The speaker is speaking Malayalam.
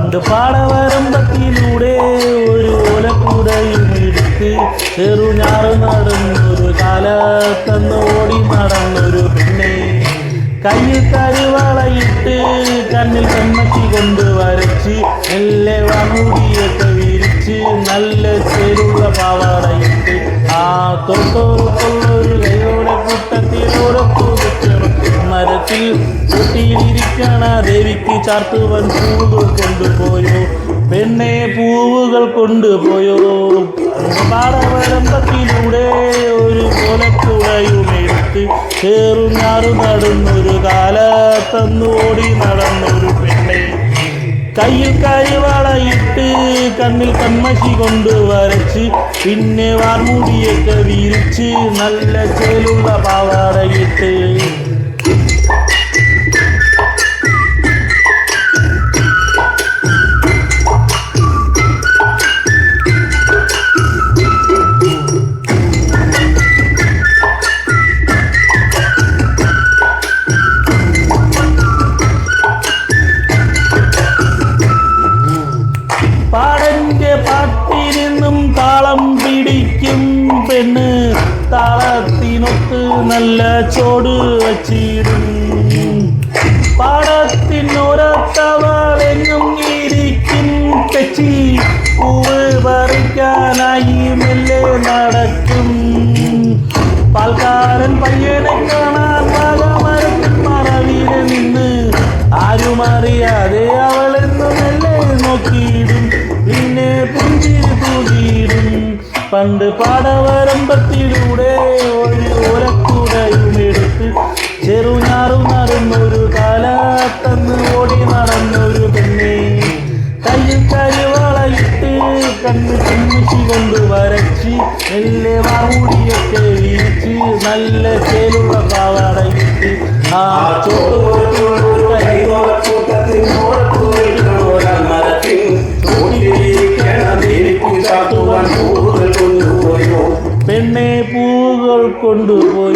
പണ്ട് പാടവരമ്പത്തിലൂടെ ഒരു ഓലക്കൂടയും എടുത്ത് ചെറുഞാറ് നടന്നൊരു കാലത്തന്ന് ഓടി നടന്നൊരു പെണ്ണെ കയ്യിൽ കരുവളയിട്ട് കണ്ണിൽ കണ്ണക്കി കൊണ്ട് വരച്ച് മെല്ലെ വമുടിയൊക്കെ വിരിച്ച് നല്ല ചേരുള്ള പാവാടയിട്ട് ആ തൊട്ടോറുള്ളൊരു കൈയോടെ കൂട്ടത്തിലൂടെ തൂക്കണം മരത്തിൽ കുട്ടിയിലിരിക്കണ ദേവിക്ക് ചാർത്തുവൻ പൂവുകൾ കൊണ്ടുപോയോ പെണ്ണെ പൂവുകൾ കൊണ്ടുപോയോ പാടവരമ്പത്തിലൂടെ ഒരു കോലക്കുടയും എടുത്ത് ചേറുഞാറു നടന്നൊരു കാലത്തന്ന് ഓടി നടന്നൊരു പെണ്ണെ കയ്യിൽ കരിവളയിട്ട് കണ്ണിൽ കൺമഷി കൊണ്ട് വരച്ച് പിന്നെ വാർമുടിയൊക്കെ വിരിച്ച് നല്ല ചേലുള്ള പാവാടയിട്ട് പാടന്റെ പാട്ടിനിന്നും താളം പിടിക്കും പെണ്ണ് താളത്തിനൊത്ത് നല്ല ചോട് വച്ചിടും പാടത്തിനോരത്തവളെങ്ങും ഇരിക്കും തെച്ചി പൂവ് പറിക്കാനായി മെല്ലെ നടക്കും പാൽക്കാരൻ പയ്യനെ കാണാൻ മരത്തിൽ മറവിലെ നിന്ന് ആരുമറിയാതെ അവളെന്ന് മെല്ലെ നോക്കിയിടും പിന്നെ പുഞ്ചിരി തൂകിയിടും പണ്ട് പാടവരമ്പത്തിലൂടെ ഒരു ഓലക്കൂടയും എടുത്ത് ചെറുഞാറു നടന്നൊരു കാലത്തന്ന് ഓടി നടന്നൊരു പെണ്ണെ കയ്യിൽ കരിവളയിട്ട് കണ്ണ് കൺമുശി കൊണ്ട് വരച്ച് മെല്ലെ വാമുടിയൊക്കെ വിരിച്ച് നല്ല ചേലുള്ള പാവാടയിട്ട് ആ പെണ്ണെ പൂവുകൾ കൊണ്ടുപോയി